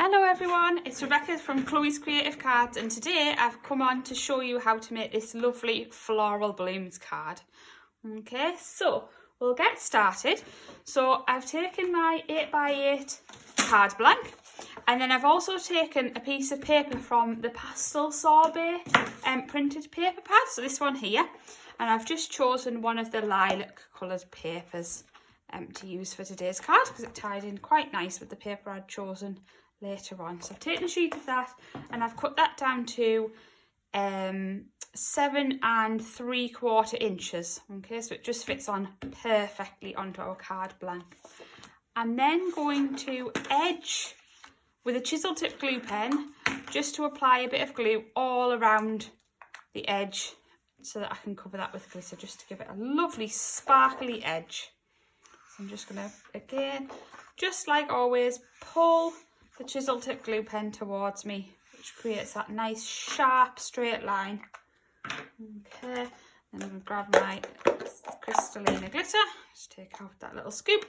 Hello everyone, it's Rebecca from Chloe's Creative Cards, and today I've come on to show you how to make this lovely floral blooms card. Okay, so we'll get started. So I've taken my 8x8 card blank, and then I've also taken a piece of paper from the Pastel Sorbet printed paper pad, so this one here, and I've just chosen one of the lilac coloured papers to use for today's card because it tied in quite nice with the paper I'd chosen later on. So I've taken a sheet of that and I've cut that down to 7 3/4 inches. Okay, so it just fits on perfectly onto our card blank. I'm then going to edge with a chisel tip glue pen just to apply a bit of glue all around the edge so that I can cover that with glitter, just to give it a lovely sparkly edge. So I'm just going to, again, just like always, pull the chisel tip glue pen towards me, which creates that nice sharp straight line. Okay, then I'm going to grab my Crystalina glitter, just take out that little scoop.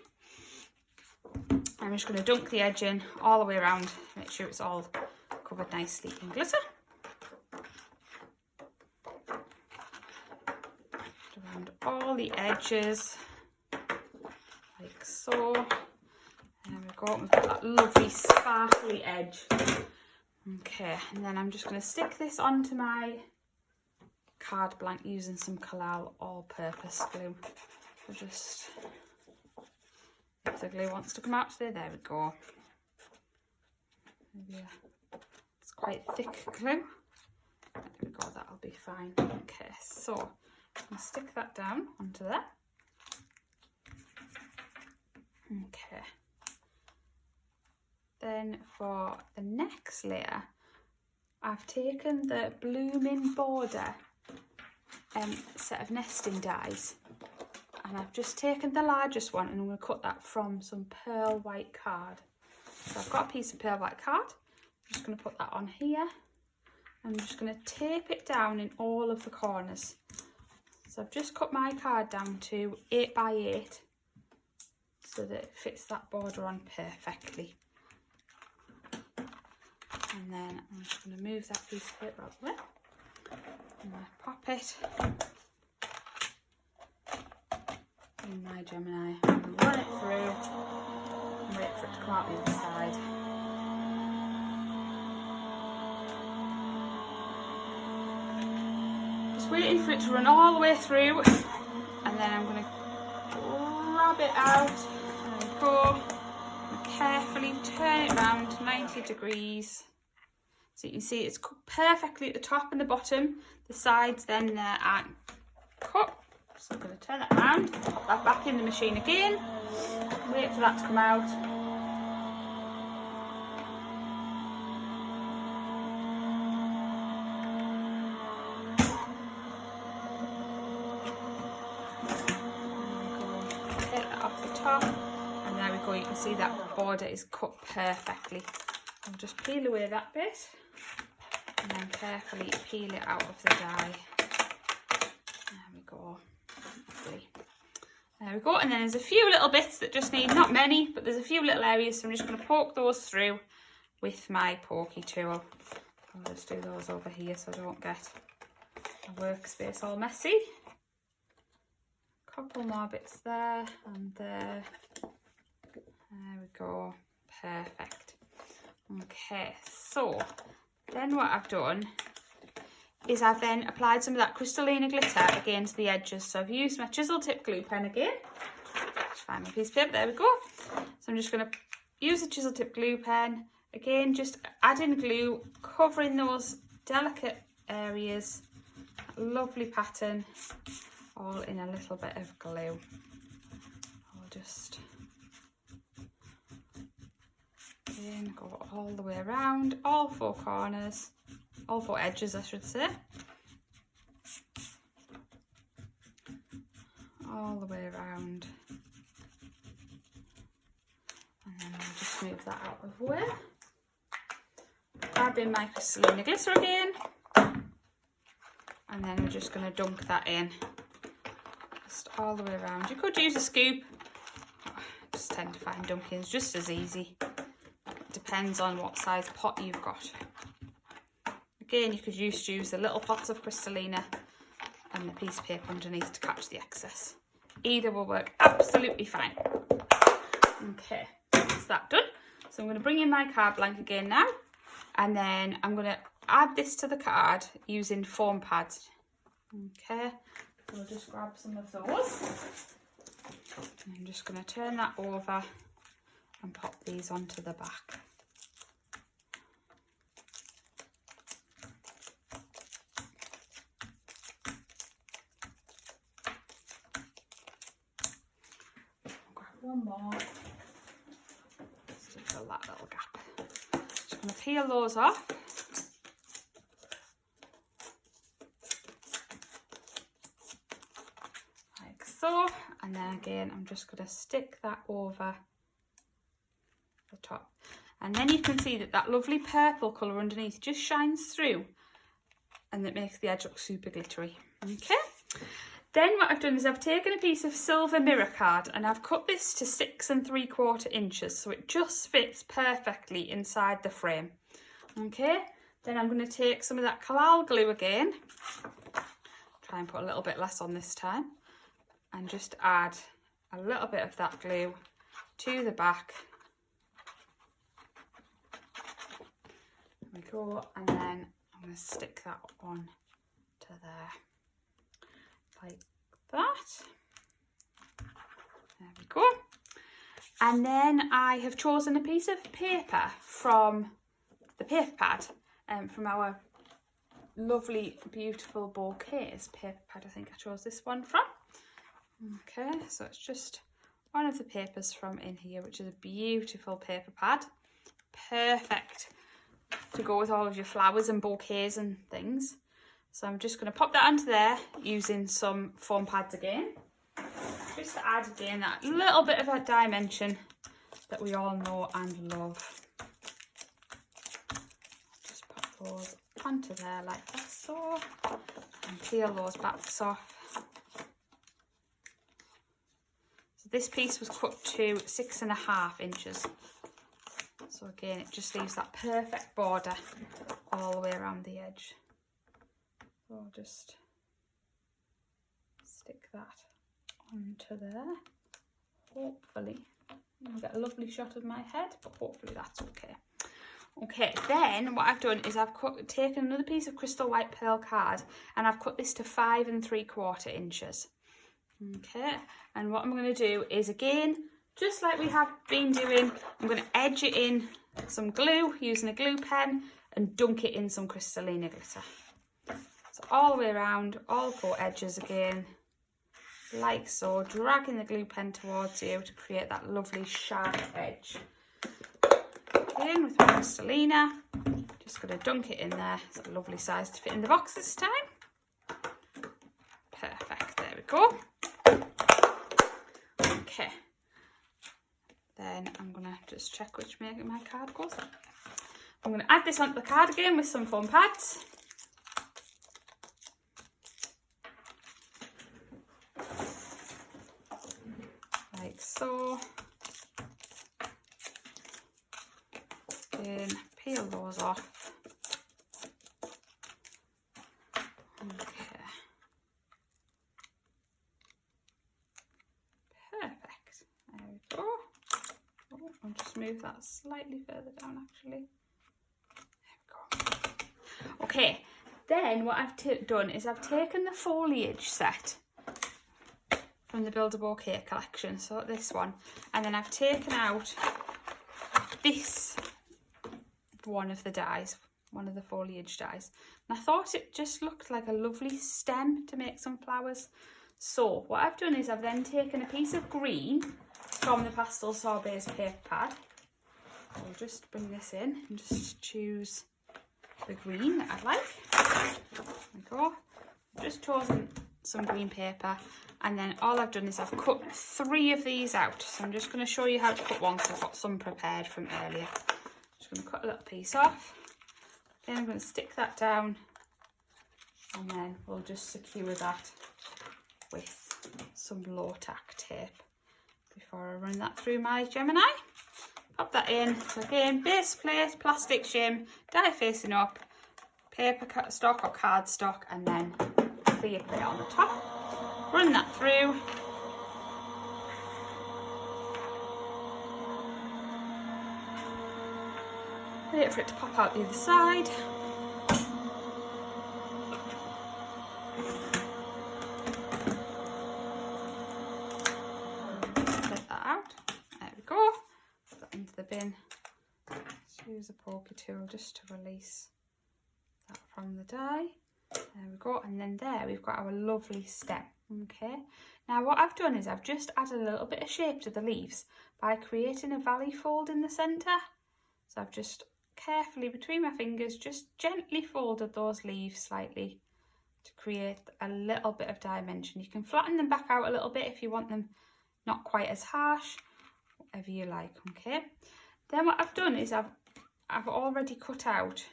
I'm just going to dunk the edge in all the way around, make sure it's all covered nicely in glitter. Around all the edges, like so. There we go, we've got that lovely sparkly edge. Okay, and then I'm just going to stick this onto my card blank using some Floral all-purpose glue. So just, if the glue wants to come out today, there we go. Yeah, it's quite thick glue. There we go, that'll be fine. Okay, so I'm going to stick that down onto there. Okay. Then for the next layer, I've taken the Blooming Border set of nesting dies, and I've just taken the largest one and I'm going to cut that from some pearl white card. So I've got a piece of pearl white card, I'm just going to put that on here. I'm just going to tape it down in all of the corners. So I've just cut my card down to 8x8 so that it fits that border on perfectly. And then I'm just going to move that piece of paper out of the way. I'm going to pop it in my Gemini and run it through and wait for it to come out the other side. Just waiting for it to run all the way through, and then I'm going to grab it out and go and carefully turn it around 90 degrees. So you can see it's cut perfectly at the top and the bottom. The sides then there aren't cut. So I'm going to turn that around, pop that back in the machine again, wait for that to come out. Take that off the top, and there we go. You can see that border is cut perfectly. I'll just peel away that bit and then carefully peel it out of the die. There we go. Lovely. There we go, and then there's a few little bits that just need, not many, but there's a few little areas, so I'm just going to poke those through with my pokey tool. I'll just do those over here so I don't get the workspace all messy. A couple more bits there and there. There we go. Perfect. Okay, so then what I've done is I've then applied some of that Crystalina glitter against the edges. So I've used my chisel tip glue pen again. Just find my piece of paper, there we go. So I'm just going to use the chisel tip glue pen. Again, just adding glue, covering those delicate areas. Lovely pattern, all in a little bit of glue. I'll just again go all the way around, all four corners, all four edges I should say, all the way around, and then I'll just move that out of the way, grabbing my Crystalina glitter again, and then we're just going to dunk that in just all the way around. You could use a scoop, I just tend to find dunking's just as easy. depends on what size pot you've got. Again, you could just use the little pots of Crystallina and the piece of paper underneath to catch the excess. Either will work absolutely fine. Okay, that's that done. So I'm going to bring in my card blank again now, and then I'm going to add this to the card using foam pads. Okay, we'll just grab some of those. I'm just going to turn that over and pop these onto the back. Grab one more. Just to fill that little gap. Just going to peel those off. So, and then again I'm just going to stick that over the top, and then you can see that that lovely purple colour underneath just shines through, and it makes the edge look super glittery. Okay, then what I've done is I've taken a piece of silver mirror card and I've cut this to 6 3/4 inches, so it just fits perfectly inside the frame. Okay, then I'm going to take some of that Collal glue again, try and put a little bit less on this time, and just add a little bit of that glue to the back. There we go, and then I'm going to stick that on to there, like that. There we go. And then I have chosen a piece of paper from the paper pad, from our lovely, beautiful Bouquets paper pad. I think I chose this one from. Okay, so it's just one of the papers from in here, which is a beautiful paper pad. Perfect to go with all of your flowers and bouquets and things. So I'm just going to pop that onto there using some foam pads again. Just to add again that little bit of a dimension that we all know and love. Just pop those onto there like that, so, and peel those backs off. This piece was cut to 6 1/2 inches. So again, it just leaves that perfect border all the way around the edge. So I'll just stick that onto there. Hopefully, I'll get a lovely shot of my head, but hopefully that's okay. Okay, then what I've done is I've taken another piece of crystal white pearl card and I've cut this to 5 3/4 inches. Okay, and what I'm going to do is, again, just like we have been doing, I'm going to edge it in some glue using a glue pen and dunk it in some Crystallina glitter. So all the way around, all 4 edges again, like so, dragging the glue pen towards you to create that lovely sharp edge. Again with my Crystallina, just going to dunk it in there. It's a lovely size to fit in the box this time. Perfect, there we go. Okay, then I'm going to just check which way my card goes. I'm going to add this onto the card again with some foam pads. Like so. Again, peel those off. Okay. Perfect. There we go. Oh, I'll just move that slightly further down actually. There we go. Okay, then what I've done is I've taken the Foliage set from the Build a Bouquet collection, so this one, and then I've taken out this one of the dies, one of the Foliage dies, and I thought it just looked like a lovely stem to make some flowers. So what I've done is I've then taken a piece of green from the Pastel Sorbet's paper pad. I'll just bring this in and just choose the green that I like. There we go. I've just chosen some green paper, and then all I've done is I've cut 3 of these out. So I'm just going to show you how to cut one because I've got some prepared from earlier. Just going to cut a little piece off. Then I'm going to stick that down, and then we'll just secure that with some low tack tape before I run that through my Gemini. pop that in. So again, base plate, plastic shim, die facing up, paper stock or card stock, and then clear plate on the top. Run that through. Wait for it to pop out the other side. Let that out. There we go. Put that into the bin. Let's use a pokey tool just to release that from the die. There we go. And then there we've got our lovely stem. Okay. Now what I've done is I've just added a little bit of shape to the leaves by creating a valley fold in the centre. So I've just carefully between my fingers just gently folded those leaves slightly to create a little bit of dimension. You can flatten them back out a little bit if you want them not quite as harsh, whatever you like. Okay, then what I've done is I've already cut out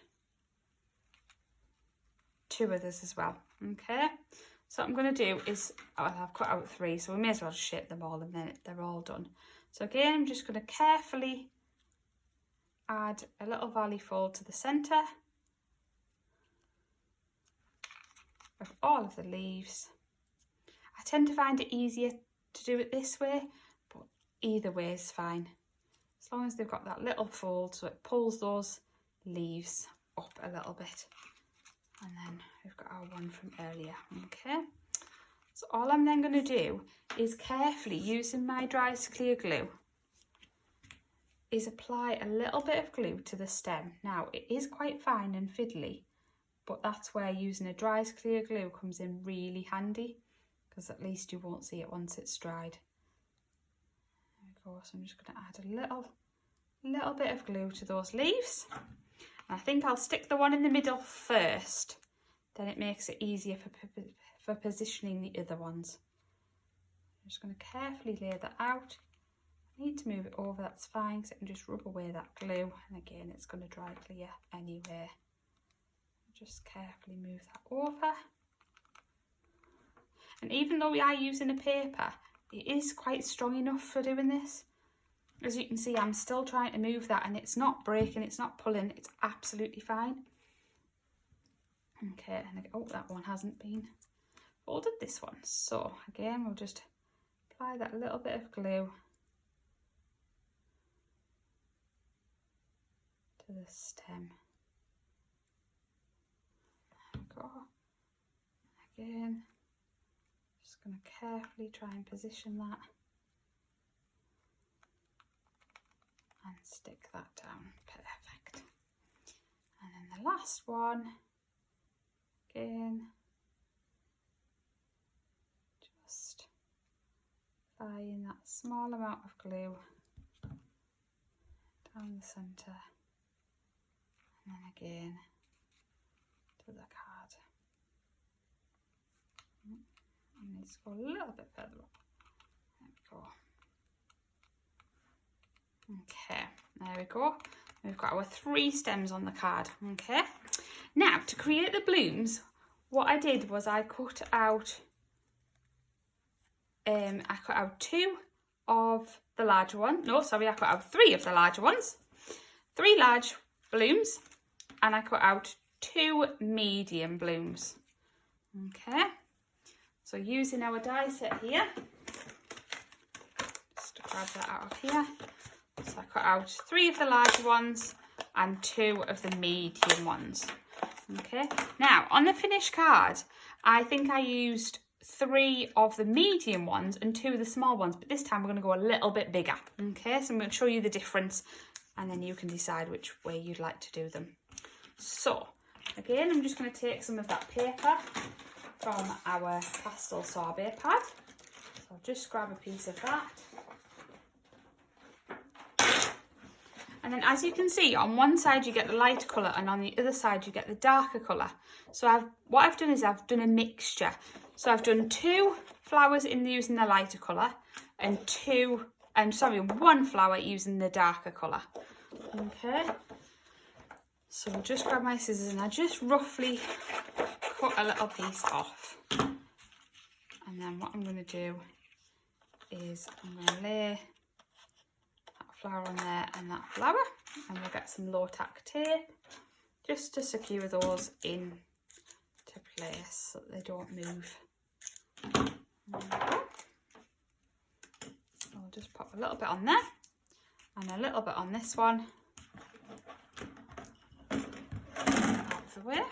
2 others as well. Okay, so what I'm going to do is, I've cut out 3, so we may as well shape them all and then they're all done. So again, I'm just going to carefully add a little valley fold to the centre of all of the leaves. I tend to find it easier to do it this way, but either way is fine, as long as they've got that little fold so it pulls those leaves up a little bit. And then we've got our one from earlier. Okay, so all I'm then going to do is carefully, using my dry clear glue, is apply a little bit of glue to the stem. Now it is quite fine and fiddly, but that's where using a dry clear glue comes in really handy, because at least you won't see it once it's dried. There we go. So I'm just going to add a little bit of glue to those leaves. And I think I'll stick the one in the middle first, then it makes it easier for positioning the other ones. I'm just going to carefully lay that out. Need to move it over, that's fine, because I can just rub away that glue, and again it's going to dry clear anyway. Just carefully move that over. And even though we are using a paper, it is quite strong enough for doing this. As you can see, I'm still trying to move that and it's not breaking, it's not pulling, it's absolutely fine. Okay, and oh, that one hasn't been folded, this one. So again, we'll just apply that little bit of glue to the stem. There we go. Again, just going to carefully try and position that and stick that down. Perfect. And then the last one, again, just applying that small amount of glue down the centre. And then again to the card. And needs to go a little bit further up. There we go. Okay, there we go. We've got our 3 stems on the card. Okay. Now to create the blooms, what I did was I cut out 2 of the larger ones. No, sorry, I cut out 3 of the larger ones. 3 large blooms. And I cut out 2 medium blooms. Okay, so using our die set here, just to grab that out of here. So I cut out 3 of the larger ones and 2 of the medium ones. Okay, now on the finished card, I think I used 3 of the medium ones and 2 of the small ones, but this time we're going to go a little bit bigger. Okay, so I'm going to show you the difference and then you can decide which way you'd like to do them. So again, I'm just going to take some of that paper from our Pastel Sorbet pad. So I'll just grab a piece of that. And then as you can see, on one side you get the light colour and on the other side you get the darker colour. So what I've done is I've done a mixture. So I've done 2 flowers using the lighter colour and 1 flower using the darker colour. Okay. So I'll just grab my scissors and I just roughly cut a little piece off. And then what I'm going to do is I'm going to lay that flower on there and that flower, and we'll get some low tack tape just to secure those in to place so that they don't move. I'll just pop a little bit on there and a little bit on this one out of the way.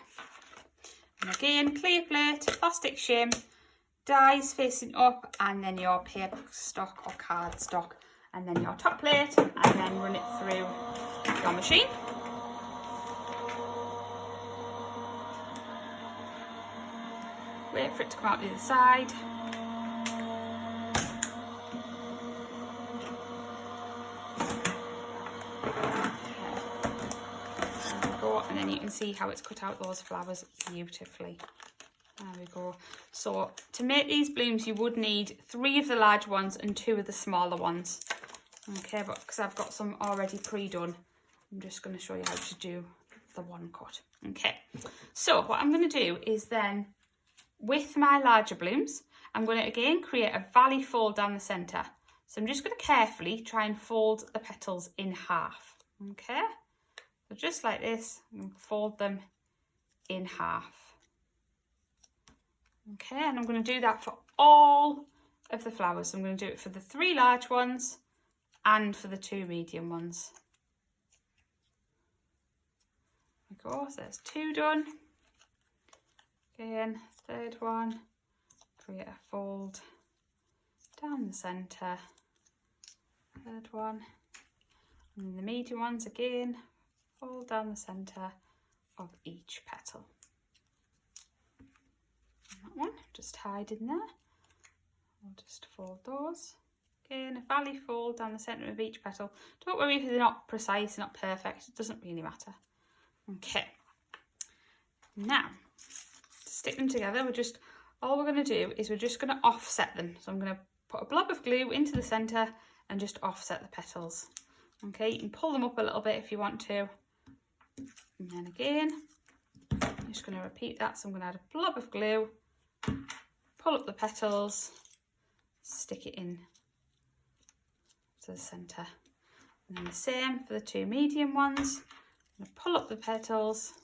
And again, clear plate, plastic shim, dies facing up, and then your paper stock or card stock, and then your top plate, and then run it through your machine. Wait for it to come out the other side. There we go, and then you can see how it's cut out those flowers beautifully. There we go. So to make these blooms you would need 3 of the large ones and 2 of the smaller ones. Okay, but because I've got some already pre-done, I'm just going to show you how to do the one cut. Okay, so what I'm going to do is then, with my larger blooms, I'm going to again create a valley fold down the centre. So I'm just going to carefully try and fold the petals in half. Okay, so just like this, I'm going to fold them in half. Okay, and I'm going to do that for all of the flowers. So I'm going to do it for the 3 large ones and for the 2 medium ones. There we go, so there's 2 done. Again, 3rd one, create a fold down the centre, 3rd one, and then the medium ones again, fold down the centre of each petal. And that one, just hide in there. I'll just fold those. Again, a valley fold down the centre of each petal. Don't worry if they're not precise, not perfect, it doesn't really matter. Okay, now to stick them together, all we're going to do is we're just going to offset them. So I'm going to put a blob of glue into the centre and just offset the petals. Okay, you can pull them up a little bit if you want to. And then again, I'm just going to repeat that. So I'm going to add a blob of glue, pull up the petals, stick it in to the centre. And then the same for the 2 medium ones. I'm going to pull up the petals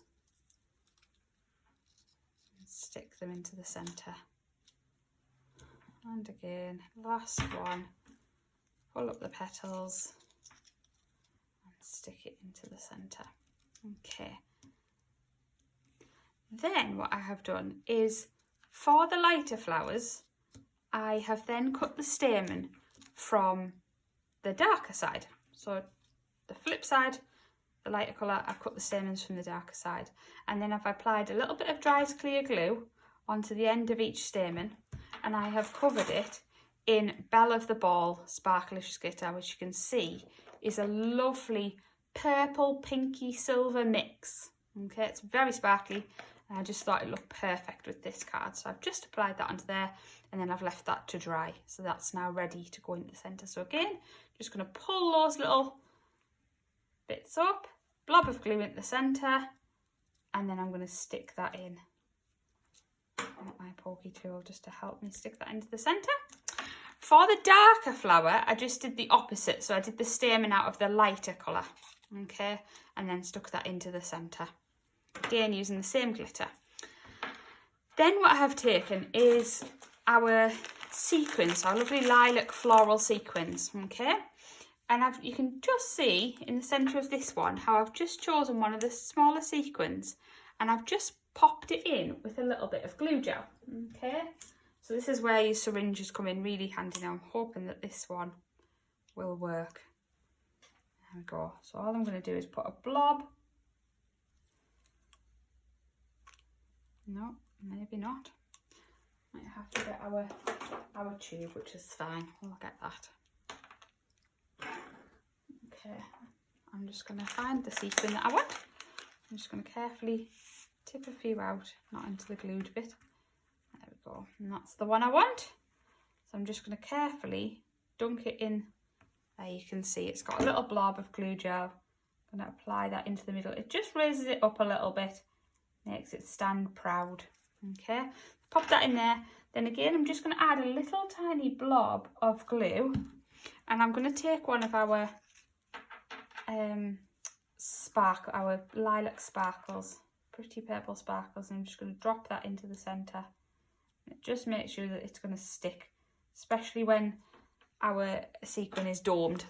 and stick them into the centre. And again, last one, pull up the petals and stick it into the centre. Okay. Then what I have done is, for the lighter flowers, I have then cut the stamen from the darker side. So the flip side, the lighter colour, I've cut the stamens from the darker side. And then I've applied a little bit of dry as clear glue onto the end of each stamen, and I have covered it in Belle of the Ball Sparklicious Glitter, which you can see is a lovely purple, pinky, silver mix. Okay, it's very sparkly, and I just thought it looked perfect with this card. So I've just applied that onto there, and then I've left that to dry. So that's now ready to go into the centre. So again, just going to pull those little bits up, blob of glue into the centre, and then I'm going to stick that in. I want my pokey tool just to help me stick that into the centre. For the darker flower, I just did the opposite. So I did the stamen out of the lighter colour, okay, and then stuck that into the centre. Again, using the same glitter. Then what I have taken is our sequins, our lovely lilac floral sequins, okay? And you can just see in the centre of this one how I've just chosen one of the smaller sequins, and I've just popped it in with a little bit of glue gel, okay? So this is where your syringes come in really handy. Now I'm hoping that this one will work. There we go. So all I'm going to do is put a blob. No, maybe not. Might have to get our tube, which is fine. We'll get that. Okay, I'm just going to find the sequin that I want. I'm just going to carefully tip a few out, not into the glued bit. There we go, and that's the one I want. So I'm just going to carefully dunk it in. There you can see it's got a little blob of glue gel. I'm going to apply that into the middle. It just raises it up a little bit, makes it stand proud. Okay, pop that in there. Then again, I'm just going to add a little tiny blob of glue, and I'm going to take one of our our lilac sparkles, pretty purple sparkles, and I'm just going to drop that into the centre. Just make sure that it's going to stick, especially when our sequin is domed.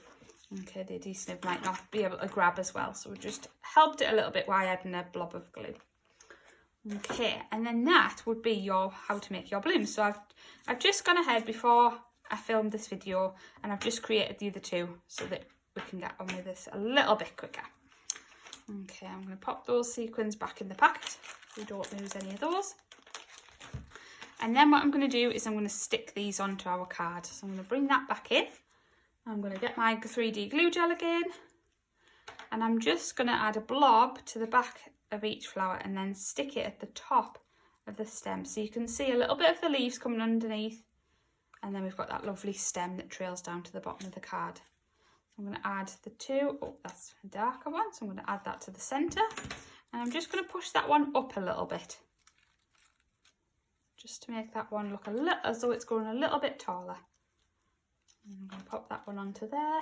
Okay, the adhesive might not be able to grab as well, so we just helped it a little bit while adding a blob of glue. Okay, and then that would be your how to make your blooms. So I've just gone ahead before I filmed this video, and I've just created the other two so that we can get on with this a little bit quicker. Okay, I'm going to pop those sequins back in the packet so we don't lose any of those. And then what I'm going to do is I'm going to stick these onto our card. So I'm going to bring that back in. I'm going to get my 3D glue gel again, and I'm just going to add a blob to the back of each flower and then stick it at the top of the stem, so you can see a little bit of the leaves coming underneath, and then we've got that lovely stem that trails down to the bottom of the card. I'm going to add the two, oh that's a darker one, so I'm going to add that to the centre, and I'm just going to push that one up a little bit, just to make that one look a little as though it's growing a little bit taller. And I'm going to pop that one onto there,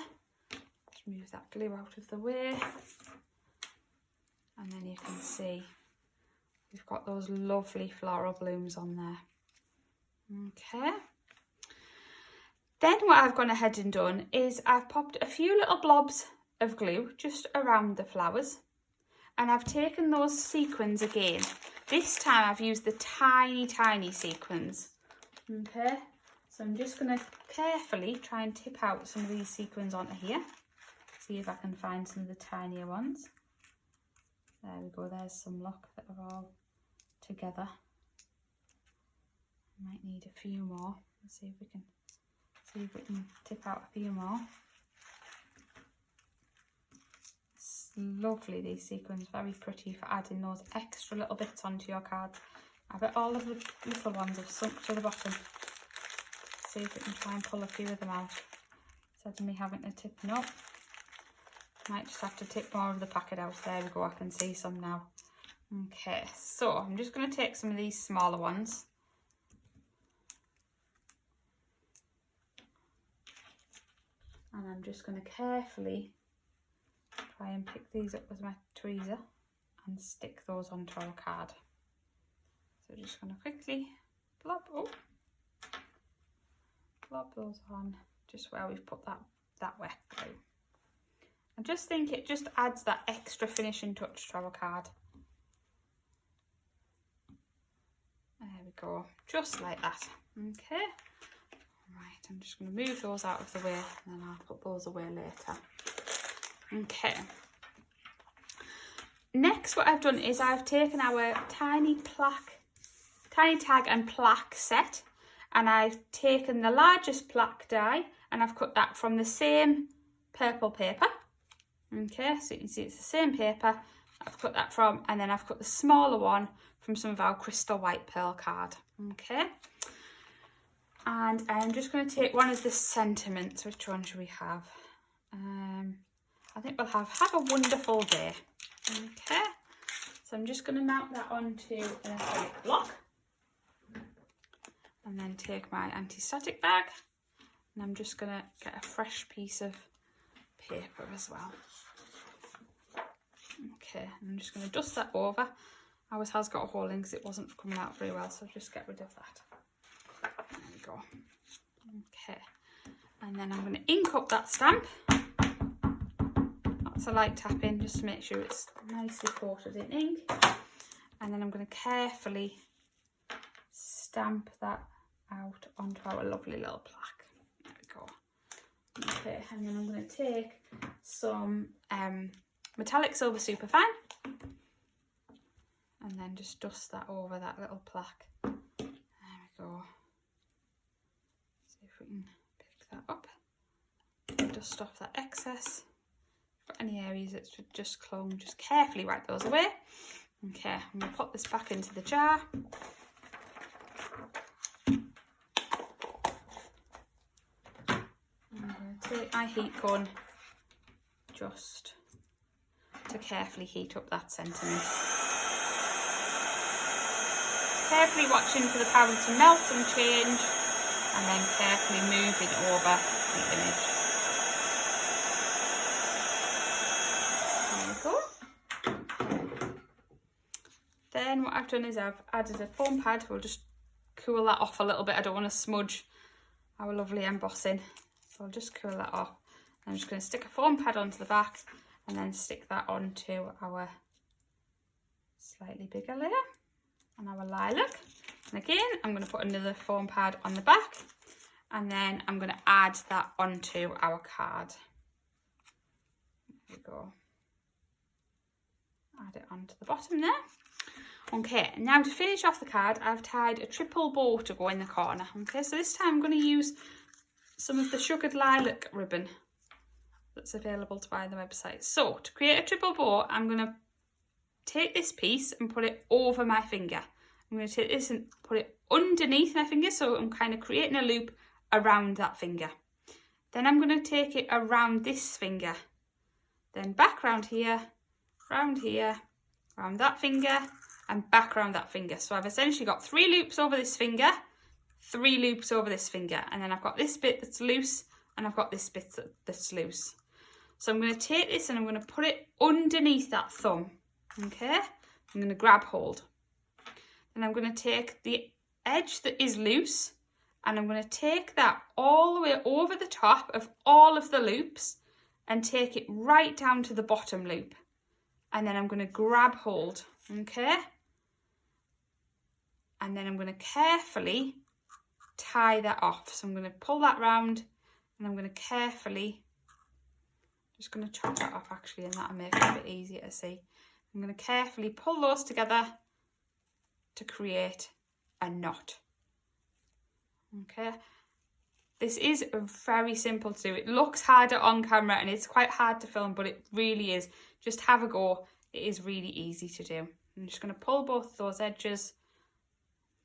just move that glue out of the way. And then you can see we've got those lovely floral blooms on there. Okay. Then what I've gone ahead and done is I've popped a few little blobs of glue just around the flowers. And I've taken those sequins again. This time I've used the tiny, tiny sequins. Okay. So I'm just going to carefully try and tip out some of these sequins onto here. See if I can find some of the tinier ones. There we go, there's some luck that are all together. Might need a few more. Let's see if we can tip out a few more. It's lovely, these sequins, very pretty for adding those extra little bits onto your card. I bet all of the little ones have sunk to the bottom. See if we can try and pull a few of them out. Instead of me having to tip them up. Might just have to tip more of the packet out. There we go, I can see some now. Okay, so I'm just going to take some of these smaller ones. And I'm just going to carefully try and pick these up with my tweezer and stick those onto our card. So just going to quickly blob those on just where we've put that wet glue. I just think it just adds that extra finishing touch to our card. There we go, just like that. Okay, right, I'm just going to move those out of the way and then I'll put those away later. Okay, next what I've done is I've taken our tiny tag and plaque set, and I've taken the largest plaque die and I've cut that from the same purple paper. Okay, so you can see it's the same paper I've cut that from, and then I've cut the smaller one from some of our crystal white pearl card. Okay, and I'm just going to take one of the sentiments. Which one should we have? I think we'll have a wonderful day. Okay, so I'm just going to mount that onto an acrylic block, and then take my anti-static bag, and I'm just going to get a fresh piece of paper as well. Okay, I'm just going to dust that over. Ours has got a hole in because it wasn't coming out very well, so I'll just get rid of that. There we go. Okay, and then I'm going to ink up that stamp. That's a light tap in just to make sure it's nicely coated in ink. And then I'm going to carefully stamp that out onto our lovely little plaque. There we go. Okay, and then I'm going to take some metallic silver Superfine and then just dust that over that little plaque. There we go. See if we can pick that up. Dust off that excess. For any areas that should just clung, just carefully wipe those away. Okay, I'm going to pop this back into the jar. I'm going to take my heat gun just to carefully heat up that sentiment. Carefully watching for the powder to melt and change, and then carefully moving over the image. Then what I've done is I've added a foam pad. We'll just cool that off a little bit. I don't want to smudge our lovely embossing, so I'll just cool that off. I'm just going to stick a foam pad onto the back and then stick that onto our slightly bigger layer on our lilac. And again, I'm going to put another foam pad on the back, and then I'm going to add that onto our card. There we go. Add it onto the bottom there. Okay, now to finish off the card, I've tied a triple bow to go in the corner. Okay, so this time I'm going to use some of the sugared lilac ribbon that's available to buy on the website. So to create a triple bow, I'm going to take this piece and put it over my finger. I'm going to take this and put it underneath my finger, so I'm kind of creating a loop around that finger. Then I'm going to take it around this finger, then back round here, round that finger, and back around that finger. So I've essentially got 3 loops over this finger, 3 loops over this finger, and then I've got this bit that's loose, and I've got this bit that's loose. So I'm going to take this and I'm going to put it underneath that thumb. Okay, I'm going to grab hold. Then I'm going to take the edge that is loose and I'm going to take that all the way over the top of all of the loops and take it right down to the bottom loop. And then I'm going to grab hold, okay? And then I'm going to carefully tie that off. So I'm going to pull that round and I'm going to carefully, just going to chop that off actually, and that'll make it a bit easier to see. I'm going to carefully pull those together to create a knot. Okay, this is very simple to do. It looks harder on camera and it's quite hard to film, but it really is. Just have a go. It is really easy to do. I'm just going to pull both those edges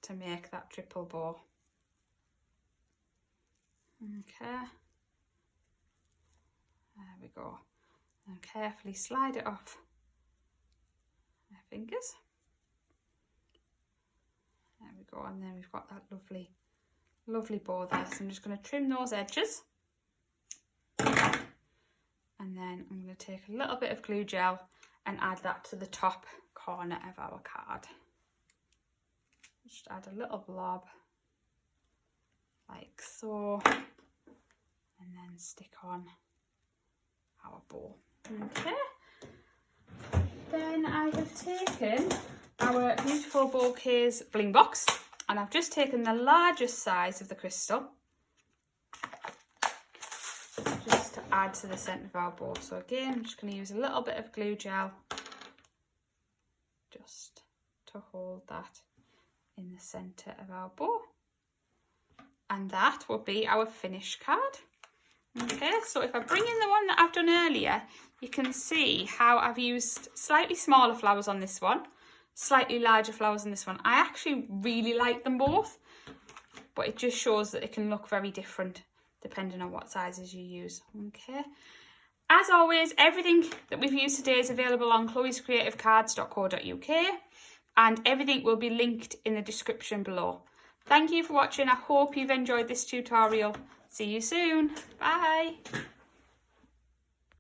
to make that triple bow. Okay, there we go. And carefully slide it off my fingers. There we go, and then we've got that lovely bow there. So I'm just going to trim those edges, and then I'm going to take a little bit of glue gel and add that to the top corner of our card. Just add a little blob like so, and then stick on our bow. Okay, then I have taken our beautiful Bouquets bling box and I've just taken the largest size of the crystal just to add to the centre of our bow. So again, I'm just going to use a little bit of glue gel just to hold that in the centre of our bow, and that will be our finished card. Okay, so if I bring in the one that I've done earlier, you can see how I've used slightly smaller flowers on this one, slightly larger flowers on this one. I actually really like them both, but it just shows that it can look very different depending on what sizes you use. Okay, as always, everything that we've used today is available on chloescreativecards.co.uk, and everything will be linked in the description below. Thank you for watching. I hope you've enjoyed this tutorial. See you soon. Bye.